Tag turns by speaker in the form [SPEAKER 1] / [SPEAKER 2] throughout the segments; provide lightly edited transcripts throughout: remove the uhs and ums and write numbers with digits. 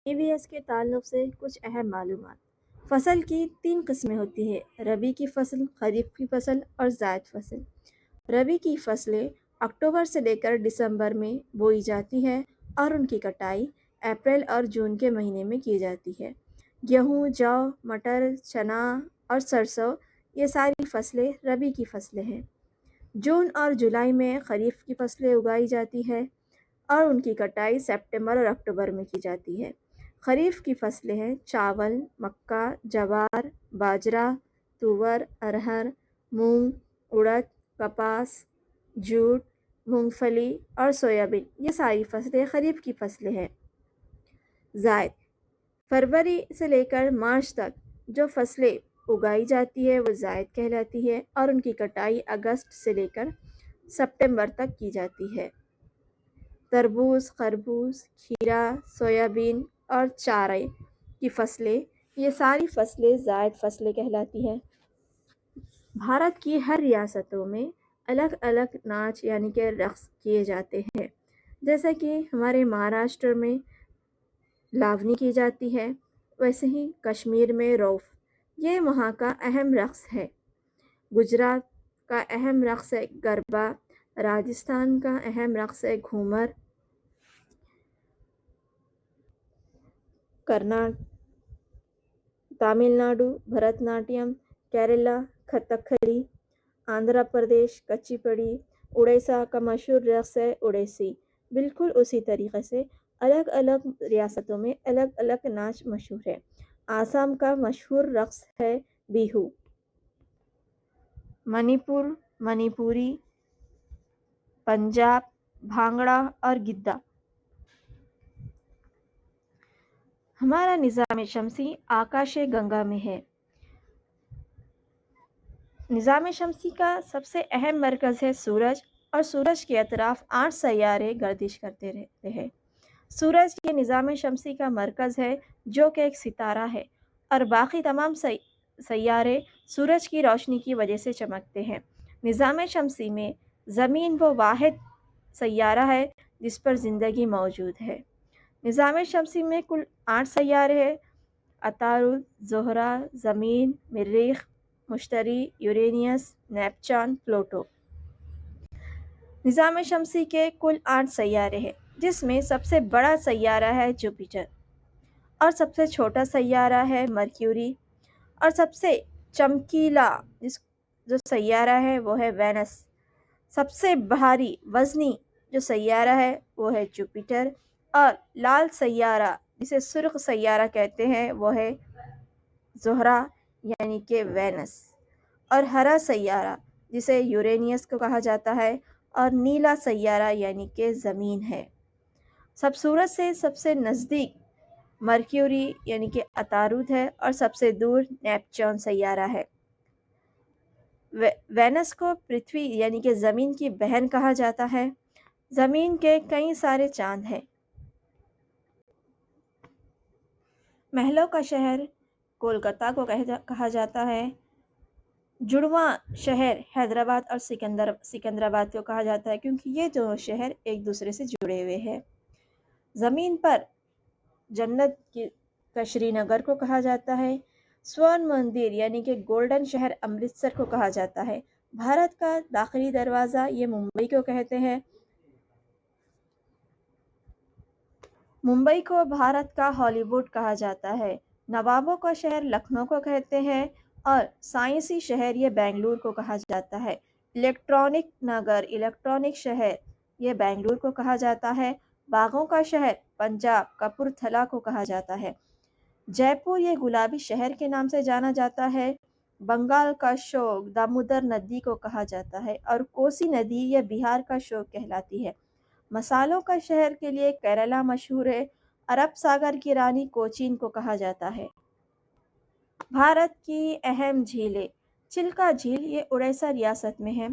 [SPEAKER 1] EVS کے تعلق سے کچھ اہم معلومات۔ فصل کی 3 قسمیں ہوتی ہیں: ربی کی فصل، خریف کی فصل اور زائد فصل۔ ربی کی فصلیں اکتوبر سے لے کر دسمبر میں بوئی جاتی ہے اور ان کی کٹائی اپریل اور جون کے مہینے میں کی جاتی ہے۔ گیہوں، جو، مٹر، چنا اور سرسوں یہ ساری فصلیں ربی کی فصلیں ہیں۔ جون اور جولائی میں خریف کی فصلیں اگائی جاتی ہے اور ان کی کٹائی سپتمبر اور اکتوبر میں کی جاتی ہے۔ خریف کی فصلیں ہیں چاول، مکا، جوار، باجرہ، تور، ارہر، مونگ، اڑد، کپاس، جوٹ، مونگ پھلی اور سویابین یہ ساری فصلیں خریف کی فصلیں ہیں۔ زائد فروری سے لے کر مارچ تک جو فصلیں اگائی جاتی ہے وہ زائد کہلاتی ہے اور ان کی کٹائی اگست سے لے کر سپتمبر تک کی جاتی ہے۔ تربوز، خربوز، کھیرا، سویابین اور چارے کی فصلیں یہ ساری فصلیں زائد فصلیں کہلاتی ہیں۔ بھارت کی ہر ریاستوں میں الگ الگ ناچ یعنی کہ رقص کیے جاتے ہیں، جیسا کہ ہمارے مہاراشٹر میں لاونی کی جاتی ہے، ویسے ہی کشمیر میں روف یہ وہاں کا اہم رقص ہے۔ گجرات کا اہم رقص ہے گربا، راجستھان کا اہم رقص ہے گھومر، تامل ناڈو بھرت ناٹیم، کیرلا کتھکلی، آندھرا پردیش کچی پڑی، اڑیسہ کا مشہور رقص ہے اڑیسی۔ بالکل اسی طریقے سے الگ الگ ریاستوں میں الگ الگ ناچ مشہور ہے۔ آسام کا مشہور رقص ہے بیہو۔ منی پور منی پوری، پنجاب بھانگڑا اور گدا۔ ہمارا نظام شمسی آکاش گنگا میں ہے۔ نظام شمسی کا سب سے اہم مرکز ہے سورج اور سورج کے اطراف 8 سیارے گردش کرتے رہتے ہیں۔ سورج یہ نظام شمسی کا مرکز ہے جو کہ ایک ستارہ ہے اور باقی تمام سیارے سورج کی روشنی کی وجہ سے چمکتے ہیں۔ نظام شمسی میں زمین وہ واحد سیارہ ہے جس پر زندگی موجود ہے۔ نظام شمسی میں کل 8 سیارے ہیں: عطارد، زہرہ، زمین، مریخ، مشتری، یورینس، نیپچون، پلوٹو۔ نظام شمسی کے کل 8 سیارے ہیں جس میں سب سے بڑا سیارہ ہے جوپیٹر اور سب سے چھوٹا سیارہ ہے مرکیوری اور سب سے چمکیلا جو سیارہ ہے وہ ہے وینس۔ سب سے بھاری وزنی جو سیارہ ہے وہ ہے جوپیٹر اور لال سیارہ جسے سرخ سیارہ کہتے ہیں وہ ہے زہرہ یعنی کہ وینس، اور ہرا سیارہ جسے یورینس کو کہا جاتا ہے اور نیلا سیارہ یعنی کہ زمین ہے۔ سب سورج سے سب سے نزدیک مرکیوری یعنی کہ عطارد ہے اور سب سے دور نیپچون سیارہ ہے۔ وینس کو پرتھوی یعنی کہ زمین کی بہن کہا جاتا ہے۔ زمین کے کئی سارے چاند ہیں۔ محلوں کا شہر کولکتہ کو کہا جاتا ہے۔ جڑواں شہر حیدرآباد اور سکندرآباد کو کہا جاتا ہے کیونکہ یہ دونوں شہر ایک دوسرے سے جڑے ہوئے ہیں۔ زمین پر جنت کا شری نگر کو کہا جاتا ہے۔ سورن مندر یعنی کہ گولڈن شہر امرتسر کو کہا جاتا ہے۔ بھارت کا داخلی دروازہ یہ ممبئی کو کہتے ہیں۔ ممبئی کو بھارت کا ہالی ووڈ کہا جاتا ہے۔ نوابوں کا شہر لکھنؤ کو کہتے ہیں اور سائنسی شہر یہ بنگلور کو کہا جاتا ہے۔ الیکٹرانک نگر الیکٹرانک شہر یہ بنگلور کو کہا جاتا ہے۔ باغوں کا شہر پنجاب کپورتھلا کو کہا جاتا ہے۔ جے پور یہ گلابی شہر کے نام سے جانا جاتا ہے۔ بنگال کا شوک دامودر ندی کو کہا جاتا ہے اور کوسی ندی یہ بہار کا شوک کہلاتی ہے۔ مسالوں کا شہر کے لیے کیرلا مشہور ہے۔ عرب ساگر کی رانی کوچین کو کہا جاتا ہے۔ بھارت کی اہم جھیلیں: چلکا جھیل یہ اڑیسہ ریاست میں ہے۔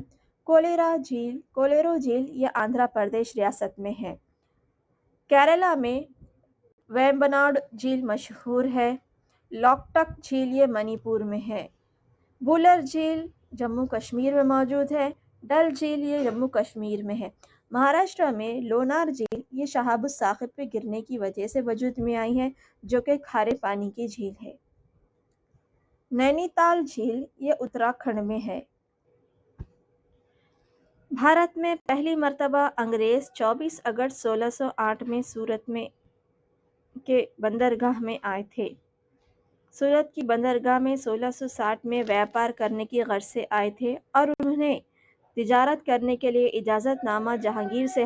[SPEAKER 1] کولیرو جھیل یہ آندھرا پردیش ریاست میں ہے۔ کیرلا میں ویمبناڈ جھیل مشہور ہے۔ لوکٹک جھیل یہ منی پور میں ہے۔ بولر جھیل جموں کشمیر میں موجود ہے۔ ڈل جھیل یہ جموں کشمیر میں ہے۔ مہاراشٹر میں لونار جھیل یہ شہاب الثاقب پہ گرنے کی وجہ سے وجود میں آئی ہے، جو کہ کھارے پانی کی جھیل ہے۔ نینی تال جھیل یہ اتراکھنڈ میں ہے۔ بھارت میں پہلی مرتبہ انگریز 24 اگست 1608 میں سورت میں کے بندرگاہ میں آئے تھے۔ سورت کی بندرگاہ میں 1660 میں ویاپار کرنے کی غرض سے آئے تھے اور انہیں تجارت کرنے کے لیے اجازت نامہ جہانگیر سے